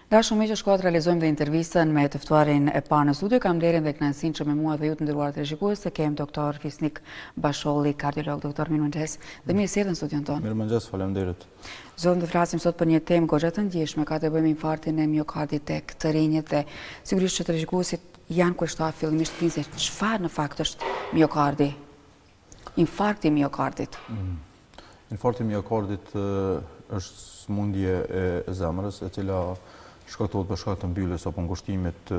Dashur miq, shkoat realizojmë dhe intervistën me të ftuarin e parë në studio. Kam nderin dhe kënaqësinë që me mua dhe ju të nderuar televizionistë se kem doktor Fisnik Basholli, kardiolog. Doktor, mirëmëngjes. Dhe mirë se erdhën në studion tonë. Mirëmëngjes, faleminderit. Zonë të flasim sot për një temë goxha të ndjeshme, ka të bëjë me infarktin e miokardit tek të rinjët dhe sigurisht që televizionistit janë kushtuar fillimisht të dinë se çfarë në fakt është miokardi. Infarkti i miokardit. Infarkti i miokardit është smundje e zemrës e cila shkaktohet për shkak të mbylljes apo ngushtimit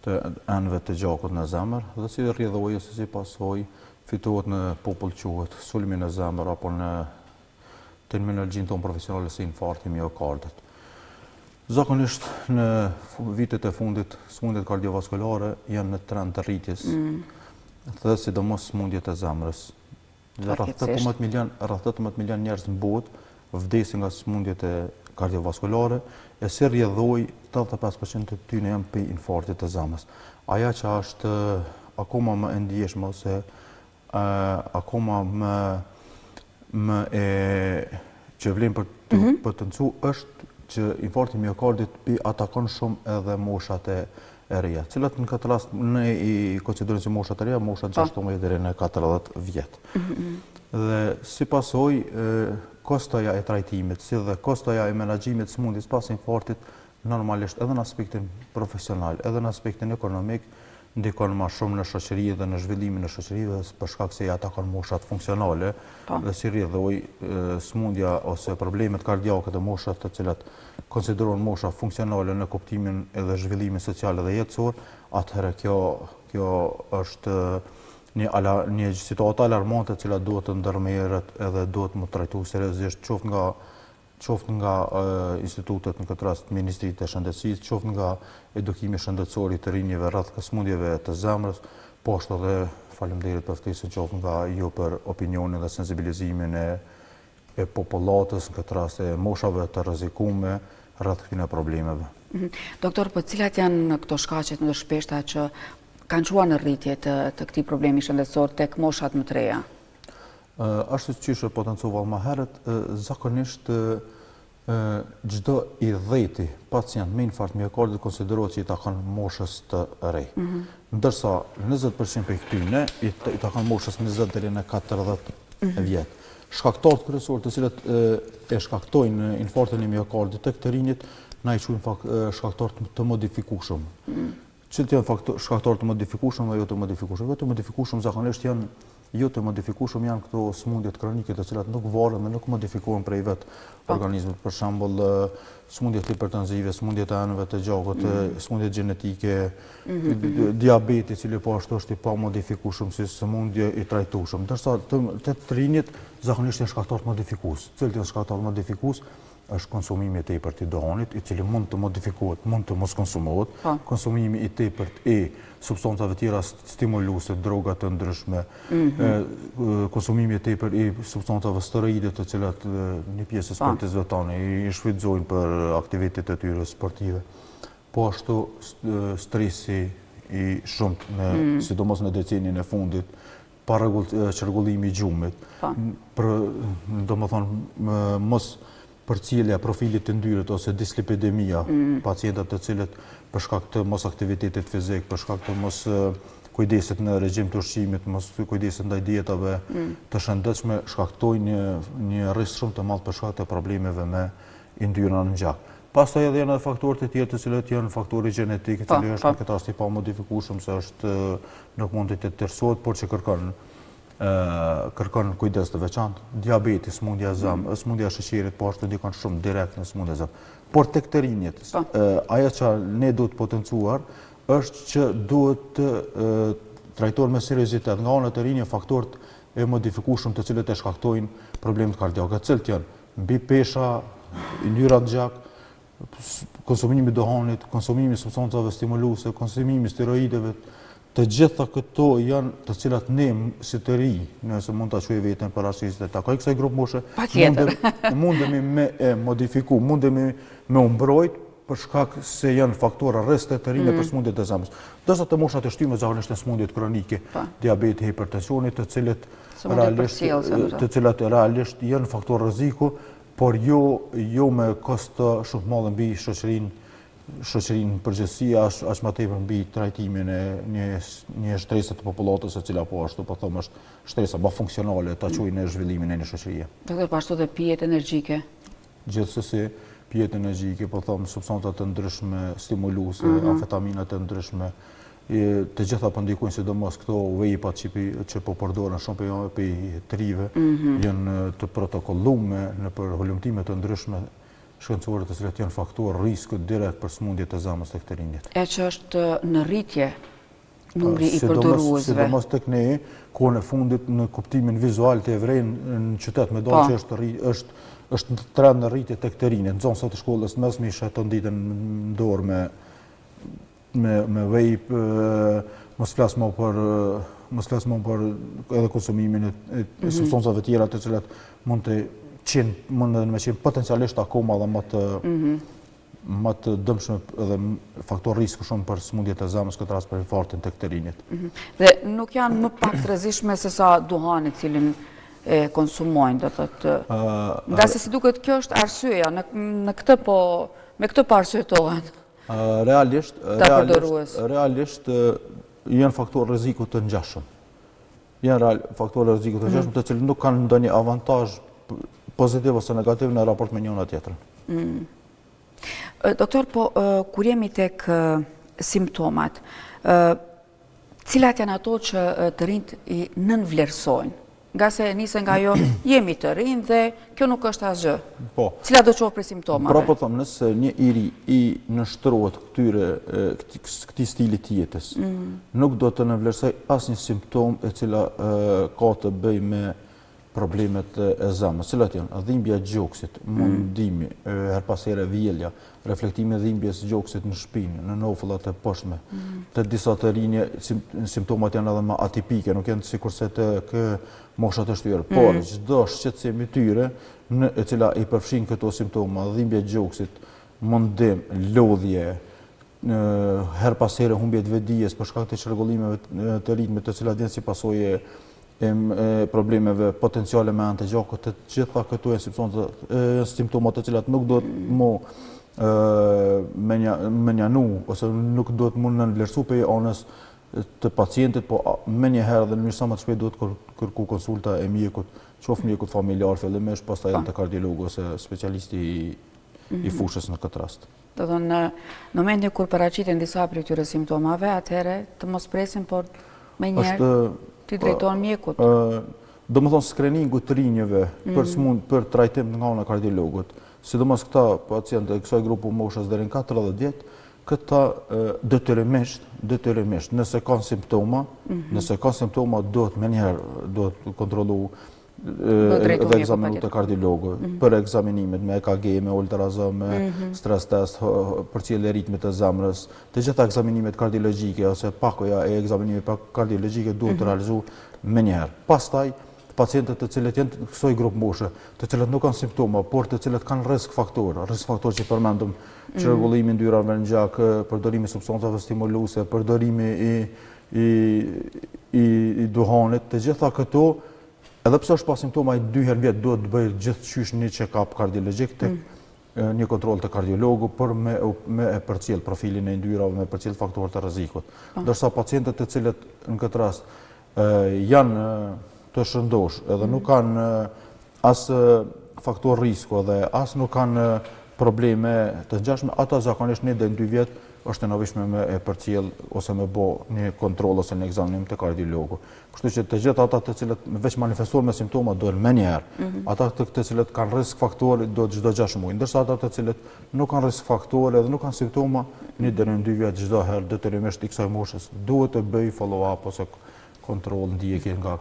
të anëve të gjakut në zemër dhe si rrjedhojë se si pasojë fitohet në popull quhet sulmi në zemër apo në terminologjinë tonë profesionale si infarkti i miokardit. Zakonisht në vitet e fundit smundjet kardiovaskulare janë në trend të rritjes dhe sidomos smundjet e zemrës. Rreth 18 milion njerëz në botë vdesin nga smundjet e kardiovaskulare e si rrjedhoi 85% të tyre janë për infarktit të zemrës. Aja që është akoma më e ndjeshme ose akoma më e që vlen për të ncu është që infarkti i miokardit atakon shumë edhe moshat e reja, cilat në këtë rast ne i konsiderojmë si moshat e reja, moshat 16 deri në 40 vjet. Dhe si pasojë kostoja e trajtimit, si dhe kostoja e menaxhimit smundjes pas infarktit normalisht edhe në aspektin profesional, edhe në aspektin ekonomik ndikon më shumë në shoqëri dhe në zhvillimin e shoqërive për shkak se i atakon moshat funksionale dhe si rrjedhoi smundja ose problemet kardiake të moshat të cilat konsiderohen mosha funksionale në kuptimin edhe zhvillimin social dhe jetësor, atëherë kjo është një situatë alarmante e cila duhet të ndërmerret edhe duhet të trajtohet seriozisht qoftë nga institutet, në këtë rast Ministritë e Shëndetësisë, qoftë nga edukimi shëndetësor i të rinjve rreth smundjeve të zemrës, po ashtu edhe faleminderit për ftesën qoftë nga ju për opinionin dhe sensibilizimin e popullatës, në këtë rast e moshave të rrezikuara rreth këtyre problemeve. Doktor, po cilat janë këto shkaqet më të shpeshta që kanë çuar në rritje të këtij problemi shëndetësor tek moshat më të reja? Ashtu siç e potencova më herët, zakonisht çdo i 10 pacient me infarkt miokardit konsiderohet që i takon moshës të re. Ndërsa 20% prej këtyre i takon moshës 20 deri në 40 vjet. Shkaktarët kryesorë të cilët e shkaktojnë infarktin e miokardit tek të rinjit na i quajmë shkaktarë të modifikueshëm. Cilët janë shkaktarë të modifikueshëm dhe jo të modifikueshëm? Jo të modifikueshëm zakonisht janë këto smundjet kronike të cilat nuk varen dhe nuk modifikohen prej vet organizmit. Për shembull, smundjet hipertenzive, smundjet e anëve të gjakut, smundjet gjenetike, diabeti i cili po ashtu është i pa modifikueshëm si smundje i trajtueshëm. Ndërsa të rinjit zakonisht janë shkaktarë modifikues. Cilët janë shkaktarë modifikues? Është konsumimi i tepërt i dohanit, i cili mund të modifikohet, mund të mos konsumohet, konsumimi i tepërt i substancave tjera stimuluese, droga të ndryshme, konsumimi i tepërt i substancave steroide të cilat një pjesë e sportistëve tanë i shfrytëzojnë për aktivitetet e tyre sportive. Po ashtu stresi i shumtë, sidomos në decenien e fundit, pa çrregullimi i gjumit, domethënë mos përcjellja profilit të ndyrët ose dislipidemia, pacientët të cilët për shkak të mos aktivitetit fizik, për shkak të mos kujdesit në regjim të ushqimit, mos kujdesit ndaj dietave të shëndetshme, shkaktojnë një rrezik shumë të madh për shkak të problemeve me yndyrna në gjak. Pastaj edhe janë faktorët e tjerë të cilët janë faktori gjenetik, i cili është në këtë rast i pa modifikueshëm se nuk mund të tërsohet, por që kërkon kujdes të veçantë. Diabeti, smundja e zemrës, smundja e sheqerit po ashtu ndikon shumë direkt në smundjen e zemrës. Por tek të rinjit, ajo që ne duhet të potencuar është që duhet të trajtohen me seriozitet nga ana të rinjë faktorët e modifikueshëm të cilët e shkaktojnë problemet kardiake, të cilët janë mbi pesha, yndyra në gjak, konsumimi i dohanit, konsumimi i substancave stimuluese, konsumimi i steroideve. Të gjitha këto janë të cilat ne si të ri, nëse mund ta quaj veten parashikës të takoj kësaj grup moshe, mundemi me modifiku, mundemi me u mbrojt për shkak se janë faktora rreste të rinj për smundjet e zemrës. Ndërsa të moshat e shtyme zakonisht janë smundjet kronike, diabeti, hipertensioni, të cilat realisht janë faktor rreziku por jo me kosto shumë të madhe mbi shoqërinë përgjithësi, as më tepër mbi trajtimin e një shtrese të popullatës, e cila po ashtu po them është shtresa më funksionale ta quajnë në zhvillimin e një shoqërie. Doktor, po ashtu dhe pijet energjike. Gjithsesi, pijet energjike, po them substanca të ndryshme, stimuluese, amfetaminat të ndryshme, të gjitha po ndikojnë, sidomos këto vejpat që po përdoren shumë për trive, janë të protokollume në për volumtime të ndryshme shkencore, të cilat janë faktor risk direkt për smundje të zemrës tek të rinjt. E që është në rritje numri i përdoruesve. Sidomos tek ne, kohën e fundit në kuptimin vizual të evrejnë në qytet me dalë që është trend në rritje tek të rinjt. Në zonës të shkollës mesme isha të nditën në dorë me vape, mos flas më për edhe konsumimin e substancave tjera të cilat mund me qenë potencialisht akoma dhe më të dëmshme edhe faktor risku shumë për smundjet e zemrës, këtë rast për infarktin tek të rinjt. Dhe nuk janë më pak të rrezikshme se sa duhani cilin e konsumojnë, do thotë. Nga se si duket kjo është arsyeja, me këtë po arsyetohen. Realisht janë faktorë rreziku të ngjashëm. Janë faktorë rreziku të ngjashëm, të cilët nuk kanë ndonjë avantazh pozitiv ose negativ në raport me njëra tjetrën. Doktor, po kur jemi tek simptomat, cilat janë ato që të rinjt i nënvlerësojnë? Nga se nisen nga jo, jemi të rinj dhe kjo nuk është asgjë. Po. Cilat do qofë për simptomave? Pra po thëmë, nëse një iri i nështrohet këtij stili të jetës, nuk do të nënvlerësoj asnjë simptom e cila ka të bëj me problemet e zemrës, cilat janë dhimbja e gjoksit, mundimi, her pas here vjelja, reflektimi dhimbjes gjoksit në shpinë, në nofullat e poshtme. Të disa të rinje, simptomat janë edhe më atipike, nuk janë sikurse të moshat e shtyre, por çdo shqetësim i tyre, e cila i përfshin këto simptoma, dhimbje e gjoksit, mundim, lodhje, her pas here humbje të vetdijes për shkak të çrregullimeve të ritmit, të cilat vjen si pasojë problemeve potenciale me anë të gjakut, të gjitha këto janë simptomat të cilat nuk do të me njanu, ose nuk do të mund në nënvlerësu për anës të pacientit, po me njëherë dhe në mirë sa më të shpejt do të kërku konsulta e mjekut, qoftë mjekut familjar fillimisht, pastaj edhe të kardiologu ose specialisti i fushës në këtë rast. Do të në momentin kur paraqiten disa prej këtyre simptomave, atëherë të mos presim, por me njerë ti drejton mjekut. Do më thonë screeningu të rinjeve për trajtim nga ana e kardiologut, sidomos këta pacientë e kësaj grupu moshës deri në 40 vjet, këta detyrimisht, nëse kanë simptoma, do të menjëherë do të kontrollu dhe ekzaminu të kardiologu për ekzaminimet me EKG, me ultrazon, me stres test, përcjellje e ritmit të zemrës, të gjitha ekzaminimet kardiologjike ose pakoja e ekzaminimet kardiologjike duhet të realizu menjëherë. Pastaj, pacientët të cilët janë të kësaj grup moshe, të cilët nuk kanë simptoma, por të cilët kanë risk faktor që përmendëm, çrregullimi i ndyrave në gjak, përdorimi i substancave stimuluese, përdorimi i duhanit, të gjitha këto, edhe pse është pa simptoma i 2 herë vjet duhet të bëjë gjithçysh një check-up kardiologjik tek një kontroll të kardiologu për me e përcjell profilin e ndyrave, me përcjell faktorët të rrezikut. Ndërsa pacientët të cilët në këtë rast janë të shëndosh edhe nuk kanë as faktor risku dhe as nuk kanë probleme të ngjashme, ata zakonisht në 2 vjet është e nevojshme me e përcjell ose me bë një kontroll ose një ekzaminim të kardiologu. Kështu që të gjithë ata të cilët veç manifestohen me simptoma duhen menjëherë. Ata të cilët kanë risk faktor do çdo 6 muaj, ndërsa ata të cilët nuk kanë risk faktor dhe nuk kanë simptoma, 1 deri në 2 vjet çdo herë detyrimisht i kësaj moshës duhet të bëj follow-up ose kontroll ndjekje nga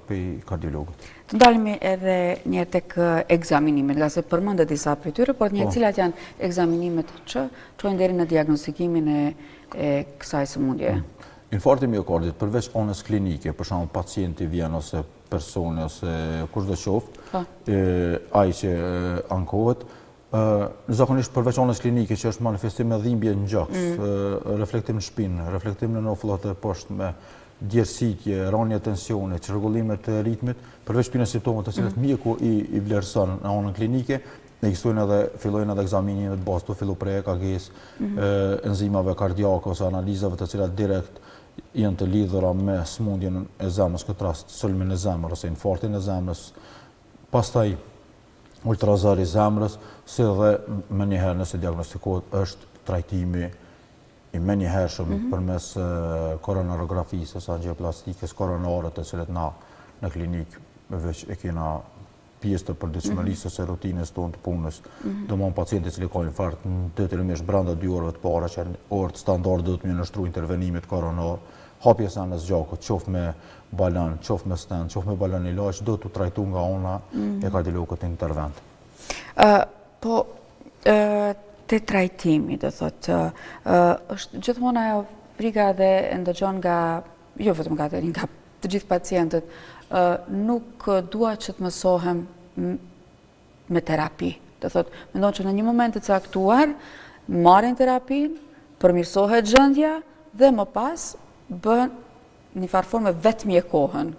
kardiologut. Të ndalemi edhe një tek ekzaminimet, nga se përmendet disa prej tyre, por një cilat janë ekzaminimet që çojnë deri në diagnostikimin e kësaj sëmundjeje. Infarkti miokardit përveç anës klinike, për shembull pacienti vjen ose personi ose kushdo qoftë, ai që ankohet, zakonisht përveç anës klinike që është manifestim me dhimbje në gjaks, reflektim në shpinë, reflektim në nofullat e poshtme, djersitje, rënje tensione, çrregullime të ritmit, përveç këtyre simptomave të cilët mjeku i vlerëson në anën klinike, fillojnë edhe egzaminime të bazë të fillu prej EKG-s, enzimave kardiake ose analizave të cilat direkt janë të lidhura me smundjen e zemrës, këtë rast sulmin e zemrës ose infarktin e zemrës, pastaj ultrazar i zemrës, si dhe më njëherë nëse diagnostikohet është trajtimi i më njëhershëm përmes koronarografisë ose angioplastikës koronare, të cilat na në klinikë veç e kena pjesë të përditshmërisë ose rutinës tonë të punës. Domthonjë pacienti i cili ka infarkt detyrimisht brenda 2 orëve të para që orët standard do të më nështru intervenimit koronar, hapja e anës gjakut, qoftë me balon, qoftë me stent, qoftë me balon ilaç, do të trajtu nga ona e kardiologët intervent. Te trajtimi, do thotë, është gjithmonë ajo frika dhe ndëgjon nga, jo vetëm nga të gjithë pacientët, nuk dua që të mësohem me terapi. Do thotë, mendon që në një moment të caktuar marrin terapin, përmirësohet gjendja dhe më pas bën një farë forme vetëm mjekohen.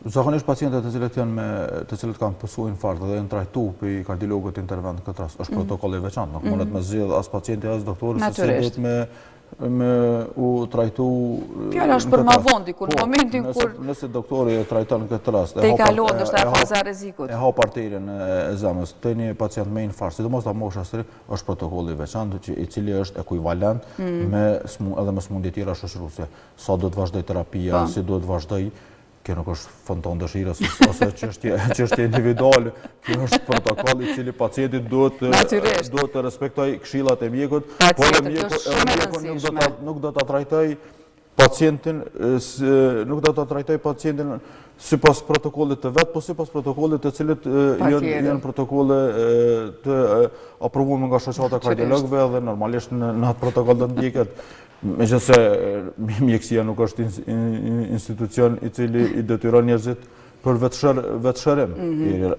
Zakonisht pacientët të cilët kanë pësu infarkt dhe janë trajtu për kardiologët intervent në këtë rast, është protokoll i veçantë, nuk mundet me zgjedh as pacienti as doktori se si duhet me u trajtu. Fjala është për ma vonë dikur, në momentin kur nëse doktori e trajton në këtë rast, te i kalon ndoshta faza e rrezikut. E hap arterien e zemrës, te një pacient me infarkt, sidomos ta mosha së ri, është protokolli i veçantë i cili është ekuivalent me edhe me smundje tjera shoqëruese. Sa do të vazhdoj terapia, si do të vazhdoj, kjo nuk është fonton dëshirës ose çështje individuale, kjo është protokoll i cili pacienti duhet të respektoj këshillat e mjekut, por mjeku nuk do ta trajtoj pacientin, sipas protokollit të vet, po sipas protokollit të cilët janë protokolle të aprovuara nga shoqata kardiologëve dhe normalisht në atë protokoll do të ndjeket. Megjithëse mjekësia nuk është institucion i cili i detyron njerëzit për vetëshërim.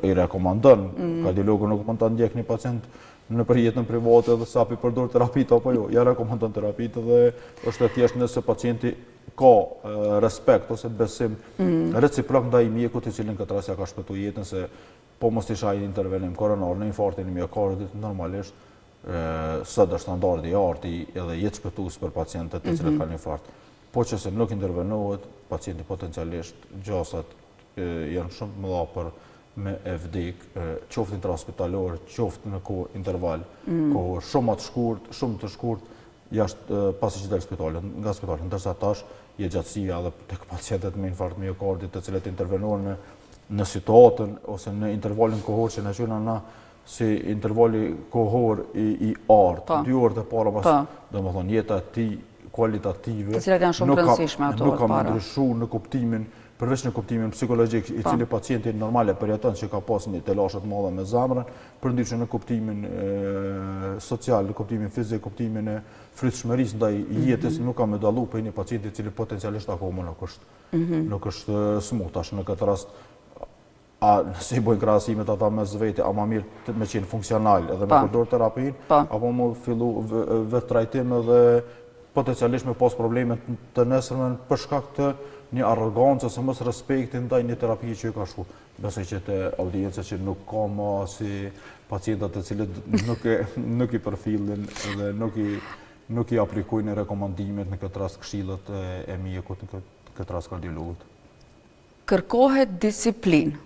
I rekomandon, kardiologu nuk mund ta ndjek një pacient në jetën private dhe sapi përdor terapit apo jo. Ja rekomandon terapit dhe është e thjesht nëse pacienti ka respekt ose besim reciprok ndaj mjekut i cili në këtë rast ja ka shpëtuar jetën, se po mos të shaj intervenim koronar në infarktin e miokardit, normalisht sot është standardi i arti edhe jetë shpëtues për pacientët të cilët kanë infarkt. Po që se nuk intervenohet, pacienti potencialisht gjasat janë shumë të mëdha për me e vdek, qoftë intrahospitalor, qoftë në kohë interval, kohë shumë të shkurt, jashtë pasi që del nga spitali, ndërsa tash je gjatësia edhe tek pacientët me infarkt miokardit të cilët intervenohen në situatën ose në intervalin kohor që na quajnë na si intervali kohor i artë, 2 orë të para pas, domethënë jeta e tij kualitative, të cilat janë shumë të rëndësishme ato nuk ka ndryshu në kuptimin, përveç në kuptimin psikologjik, i cili pacienti normale përjeton që ka pas një telashe të mëdha me zemrën, përndryshe në kuptimin social, në kuptimin fizik, kuptimin e frytshmërisë ndaj jetës, nuk ka me dallu për një pacienti i cili potencialisht akoma nuk është smut. Tash në këtë rast nëse i bojnë krahasimet ata mes vete, a ma mirë me qenë funksional edhe me përdor terapin, apo më fillu vetë trajtim edhe potencialisht me pas probleme të nesërmen për shkak të një arrogancë ose mos respekti ndaj një terapie që i ka shku. Besoj që te audiencia që nuk ka ma si pacientat të cilët nuk i përfillin dhe nuk i aplikojnë rekomandimet në këtë rast këshillat e mjekut, në këtë rast kardiologut. Kërkohet disiplinë.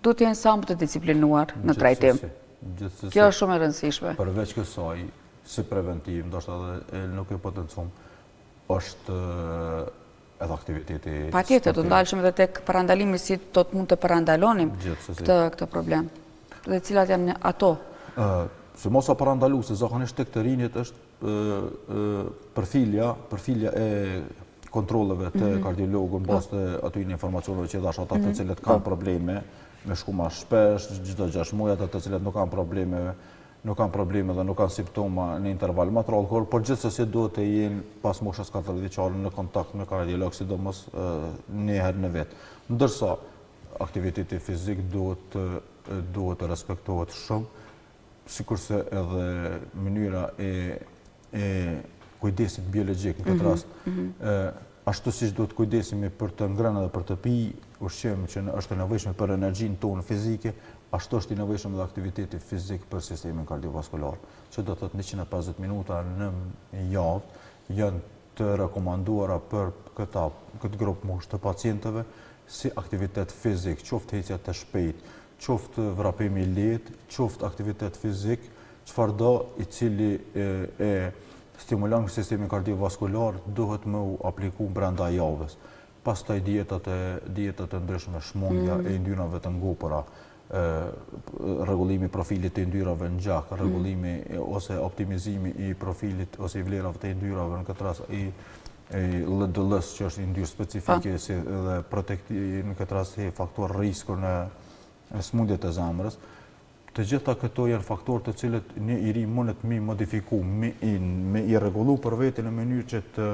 Duhet të jenë sa më të disiplinuar në trajtim. Kjo është shumë e rëndësishme. Përveç kësaj, si preventiv, ndoshta edhe nuk e potencum, është edhe aktiviteti. Patjetër, do të ndalshëm edhe tek parandalimi si do të mund të parandalonim këtë problem. Dhe cilat janë ato? Si mos a parandalu, se zakonisht tek të rinjit është përfilja e kontrolleve të kardiologu në bazë të aty një informacioneve që dash ata të cilët kanë probleme me shku ma shpesh, çdo 6 muaj ata të cilët nuk kanë probleme dhe nuk kanë simptoma në interval më të rrallë, por gjithsesi duhet të jenë pas moshës 40 vjeçare në kontakt me kardiolog, sidomos një herë në vit. Ndërsa aktiviteti fizik duhet të respektohet shumë, sikurse edhe mënyra e kujdesit biologjik në këtë rast, ashtu siç duhet kujdesemi për të ngrënë dhe për të pi, ushqim që është e nevojshme për energjinë tonë fizike, ashtu është i nevojshëm edhe aktiviteti fizik për sistemin kardiovaskular, që do të thotë 150 minuta në javë janë të rekomanduara për këtë grup moshë të pacientëve si aktivitet fizik, qoftë heqja të shpejtë, qoftë vrapimi i lehtë, qoftë aktivitet fizik, çfarëdo i cili e stimulon sistemin kardiovaskular duhet më u apliku brenda javës. Pastaj dietat e ndryshme, shmundja e yndyrave të ngopura, rregullimi i profilit të yndyrave në gjak, rregullimi ose optimizimi i profilit ose i vlerave të yndyrave, në këtë rast i LDL-s që është yndyrë specifike si dhe në këtë rast si faktor risku në smundjet e zemrës. Të gjitha këto janë faktorë të cilët një i ri mundet mi modifiku, me i rregullu për veten në mënyrë që të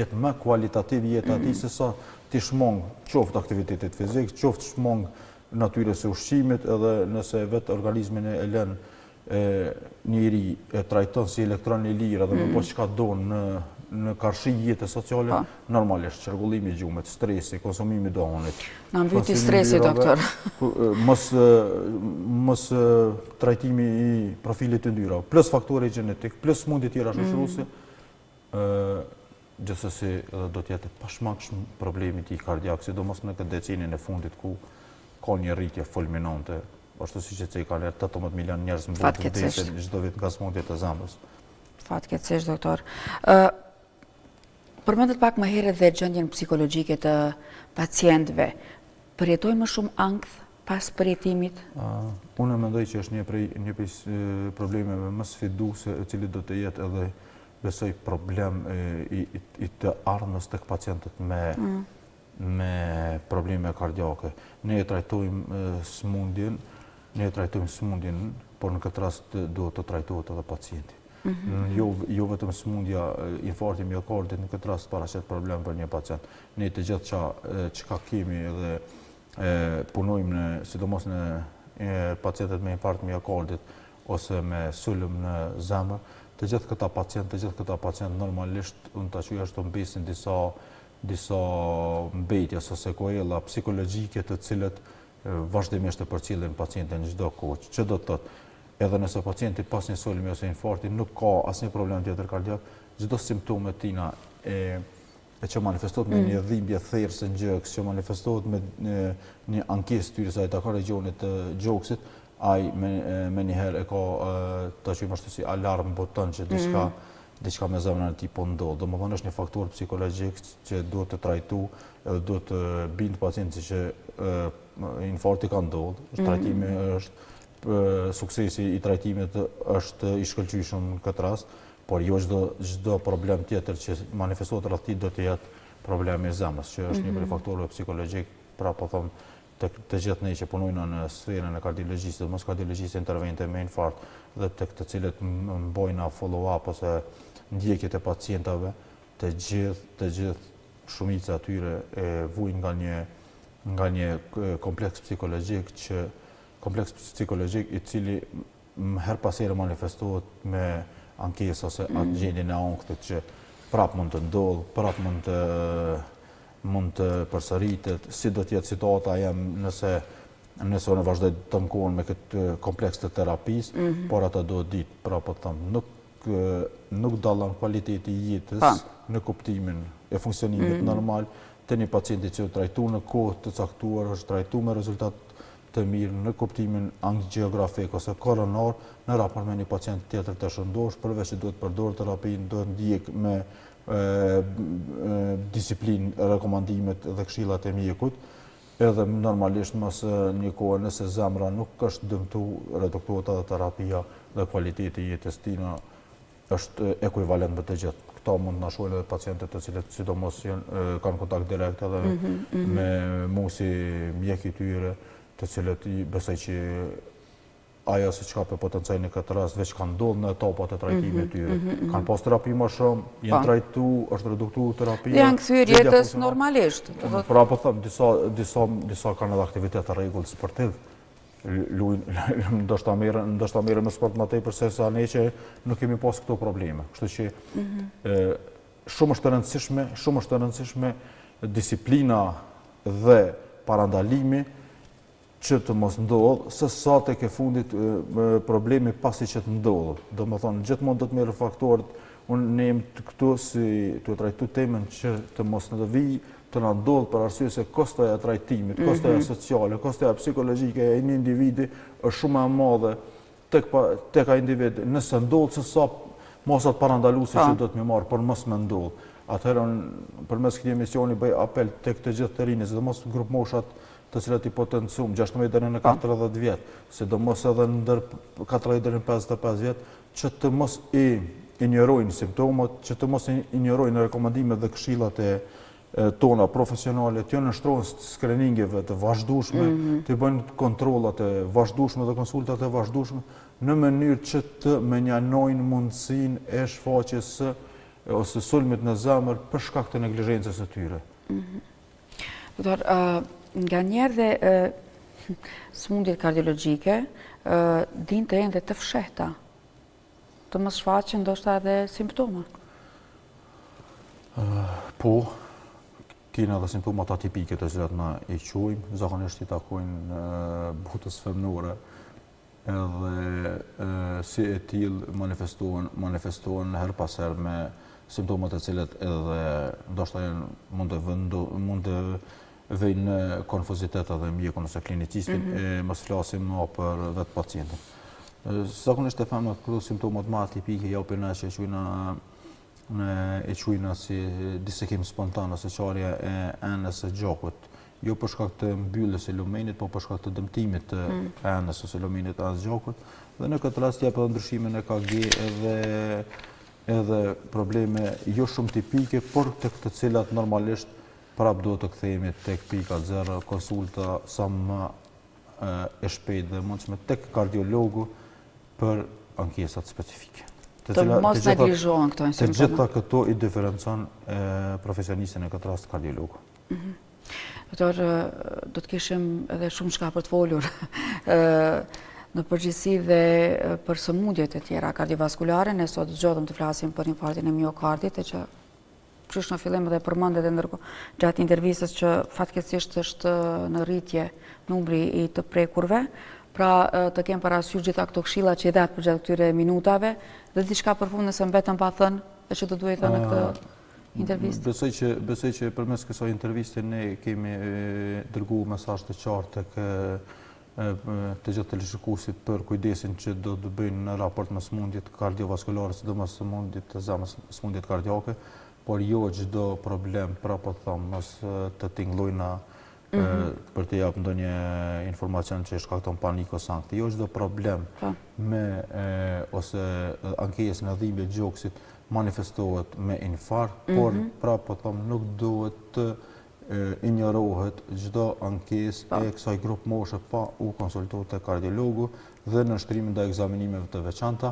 jetë më kualitativ jeta e tij se sa ti shmong qoftë aktivitetit fizik, qoftë shmong natyrës së ushqimit, edhe nëse vetë organizmin e lën njëri e trajton si elektron i lirë edhe me po çka don në karshi jetës sociale, normalisht çrregullimi i gjumit, stresi, konsumimi i dahunit. Na mbyti stresi, doktor. Mos trajtimi i profilit të yndyrave, plus faktorë gjenetik, plus smundje tjera shoqëruese, gjithsesi do të jetë pashmangshëm problemi i kardiak, sidomos në këtë decenien e fundit ku ka një rritje fulminante, ashtu siç e thënë kanë 18 milion njerëz në botë vdesin çdo vit nga smundjet e zemrës. Fatkeqësisht, doktor. Përmendet pak më herët dhe gjendjen psikologjike të pacientëve. Përjetojnë më shumë ankth pas përjetimit? Unë mendoj që është një prej problemeve më sfiduese e cili do të jetë edhe besoj problem i të ardhmës tek pacientët me probleme kardiake. Ne e trajtojmë smundjen, por në këtë rast duhet të trajtohet edhe pacienti. Jo vetëm smundja infarkti miokardit në këtë rast paraqet problem për një pacient. Ne të gjithë çka kemi edhe punojmë sidomos në pacientët me infarkt miokardit ose me sulm në zemër, të gjithë këta pacient normalisht unë ta quaj ashtu mbesin disa mbetje ose sekuela psikologjike të cilët vazhdimisht e përcjellin pacientin çdo kohë. Ç'do të thotë? Edhe nëse pacienti pas një sulmi ose infarkti nuk ka asnjë problem tjetër kardiak, çdo simptome tina që manifestohet me një dhimbje therrse në gjokës, që manifestohet me një ankesë tyrës ai takon regionit të gjoksit, ai me njëherë e ka ta quajmë ashtu si alarm buton që diçka me zemrën e tij po ndodh. Domethënë është një faktor psikologjik që duhet të trajtuar edhe duhet të bind pacienti që infarkti ka ndodhur, trajtimi është suksesi i trajtimit është i shkëlqyeshëm në këtë rast, por jo çdo problem tjetër që manifestohet rreth tij do të jetë problemi i zemrës, që është një prej faktorëve psikologjik, pra po them të gjithë ne që punojnë në sferën e kardiologjisë, mos kardiologjisë intervente me infarkt dhe tek të cilët mbojnë follow-up ose ndjekjet e pacientave, të gjithë shumica atyre vujnë nga një kompleks psikologjik i cili her pas here manifestohet me ankesë ose gjendjen e ankthit që prap mund të ndodhë, prap mund të përsëritet, si do të jetë situata nëse unë vazhdoj të mëkohen me këtë kompleks të terapisë, por ata duhet ditë, pra po them, nuk dallon kvaliteti i jetës në kuptimin e funksionimit normal të një pacienti që trajtuar në kohë të caktuar, është trajtuar me rezultat të mirë në kuptimin angjiografik ose koronar në raport me një pacient tjetër të shëndosh, përveç që duhet përdorë terapinë, duhet ndjek me disiplinë, rekomandimet dhe këshillat e mjekut, edhe normalisht mas një kohë nëse zemra nuk është dëmtuar, reduktohet edhe terapia dhe kvaliteti i jetës tina është ekuivalent me të gjithë. Këta mund na shohin edhe pacientët të cilët sidomos kanë kontakt direkt edhe me mu si mjek i tyre, të cilët i besoj që ajo se çka po potencojnë në këtë rast veç kanë ndodhur në etapat e trajtimit të tyre. Kanë pas terapi më shumë, janë trajtuar, është reduktuar terapia. Janë kthyer jetës normalisht. Pra po them, disa kanë edhe aktivitet rregull sportiv. Ndoshta merren me sport më tepër se sa ne që nuk kemi pas këto probleme. Kështu që shumë është e rëndësishme disiplina dhe parandalimi që të mos ndodhë, se sa tek e fundit problemi pasi që të ndodhë. Do më thonë, gjithmonë do të merë faktorët, unë ne jem këtu si të trajtu temen që të mos në të vijë, të në ndodhë për arsye se kostoja trajtimit, kostoja sociale, kostoja psikologjike e një individi është shumë e madhe tek a individ. Nëse ndodhë, se sa mosat parandaluese që do të më marë, por mos me ndodhë. Atëherë, përmes këtij emisioni bëj apel tek të gjithë të rinjë, sidomos grup moshat të cilat i potencum 16 deri në 40 vjet, sidomos edhe ndër 40 deri në 55 vjet, që të mos i injorojnë simptomat, që të mos i injorojnë rekomandimet dhe këshillat e tona profesionale, të nështrojnë skreningeve të vazhdueshme, të bëjnë kontrollat e vazhdueshme dhe konsultat e vazhdueshme në mënyrë që të menjanojnë mundësinë e shfaqjes ose sulmit në zemër për shkak të neglizhencës së tyre. Doktor, nga njerë dhe smundjet kardiologjike din të jenë dhe të fshehta, të mos shfaqen ndoshta edhe simptoma. Po, kena dhe simptomat atipike të cilat na i quajmë, zakonisht i takojnë butës femnore, edhe si e tillë manifestohen her pas her me simptomat e cilat edhe ndoshta mund të vejnë në konfuzitet edhe mjekun ose klinicistin, mos flasim më për vetë pacientin. Zakonisht e femnat këto simptomat më atipike japin na që e quajna si disekim spontan ose qarja e enës së gjakut, jo për shkak të mbylljes së lumenit, po për shkak të dëmtimit të enës ose lumenit të gjakut. Dhe në këtë rast jep edhe ndryshimin e EKG edhe probleme jo shumë tipike, por tek të cilat normalisht prap duhet të kthehemi tek pika zero, konsulta sa më e shpejt dhe mundshme tek kardiologu për ankesat specifike. Të mos neglizhohen këto simptoma. Të gjitha këto i diferencon profesionistin e këtë rast kardiologu. Doktor, do të kishim edhe shumë çka për të folur në përgjithësi dhe për sëmundjet e tjera kardiovaskulare. Ne sot zgjodhëm të flasim për infarktin e miokardit, që qysh në fillim edhe përmendet gjatë intervistës që fatkeqësisht është në rritje numri i të prekurve. Pra të kemë parasysh gjitha këto këshilla që i dat për gjatë këtyre minutave dhe diçka për fund nëse mbetëm pa thënë e që do duhet thënë në këtë intervistë. Besoj që përmes kësaj interviste ne kemi dërguar mesazh të qartë të gjithë teleshikuesit për kujdesin që do të bëjnë në raport me sëmundjet kardiovaskulare, sidomos sëmundjet të zemrës, sëmundjet kardiake, por jo çdo problem, pra po them, mos të tingëllojna për të japë ndonjë informacion që shkakton panik ose ankthi. Jo çdo problem me ose ankesë në dhimbje gjoksit manifestohet me infarkt, por pra po them nuk duhet të injorohet çdo ankesë e kësaj grup moshe pa u konsultuar te kardiologu dhe në shtrimin ndaj ekzaminimeve të veçanta,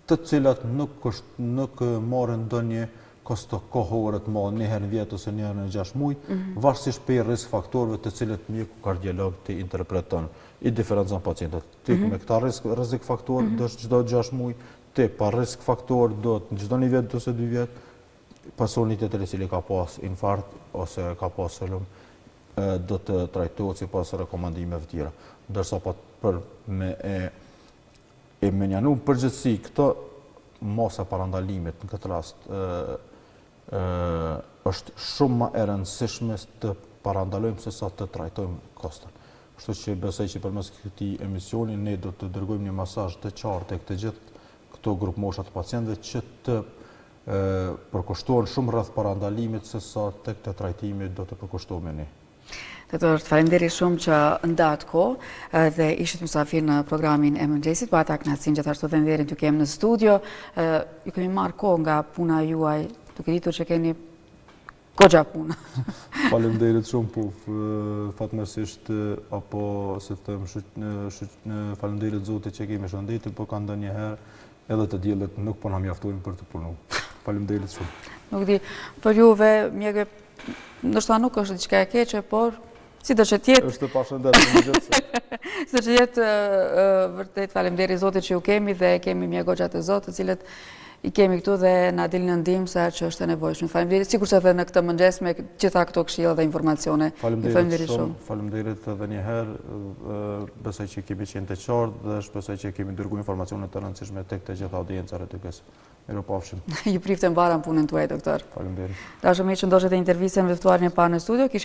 të cilat nuk marrin ndonjë kosto kohore të madhe, një herë në vjet ose një herë në 6 muaj, varësisht për risk faktorëve të cilët mjeku kardiolog të interpreton, i diferencon pacientët. Ti me këta rrezik faktor do çdo 6 muaj, ti pa risk faktor do çdo një vjet ose 2 vjet, personi tjetër i cili ka pas infarkt ose ka pas sulm do të trajtohet sipas rekomandimeve të tjera. Ndërsa për me menjanu përgjithësi këto masa parandalimit në këtë rast është shumë më e rëndësishme të parandalojmë se sa të trajtojmë koston. Kështu që besoj që përmes këtij emisioni ne do të dërgojmë një mesazh të qartë tek të gjithë këto grup mosha të pacientëve që të përkushtohen shumë rreth parandalimit se sa tek të trajtimit do të përkushtohemi ne. Doktor, faleminderit shumë që ndat kohë dhe ishit mysafir në programin e mëngjesit, pa ata kënaqësinë gjithashtu dhe nderin t'ju kem në studio. Ju kemi marrë kohë nga puna juaj, duke ditur që keni goxha punë. Faleminderit shumë, po fatmirësisht apo se të them faleminderit Zotit që kemi shëndetin, po ka ndonjëherë edhe të diellet nuk po na mjaftojnë për të punuar. Faleminderit shumë. Nuk di, për juve mjekëve ndoshta nuk është diçka e keqe, por si do që tjetë... është pashëndetje në gjithëse. Si do që jetë vërtet faleminderit Zotit që ju kemi dhe kemi mjek goxhat e Zotit, të cilët I kemi këtu dhe na dilë në ndihmë sa që është e nevojshme. Faleminderit, sikurse edhe në këtë mëngjes me gjitha këto këshilla dhe informacione. Faleminderit shumë. Faleminderit edhe një herë. Besoj që kemi qenë të qartë dhe shpresoj që kemi dërguar informacione të rëndësishme tek të gjitha audiencat e TK-s. Mirupafshim. Ju priftem mbaran punën tuaj, doktor. Faleminderit. Dashur miq, që ndoshët e intervistën me ftuarin e parë në studio, kishim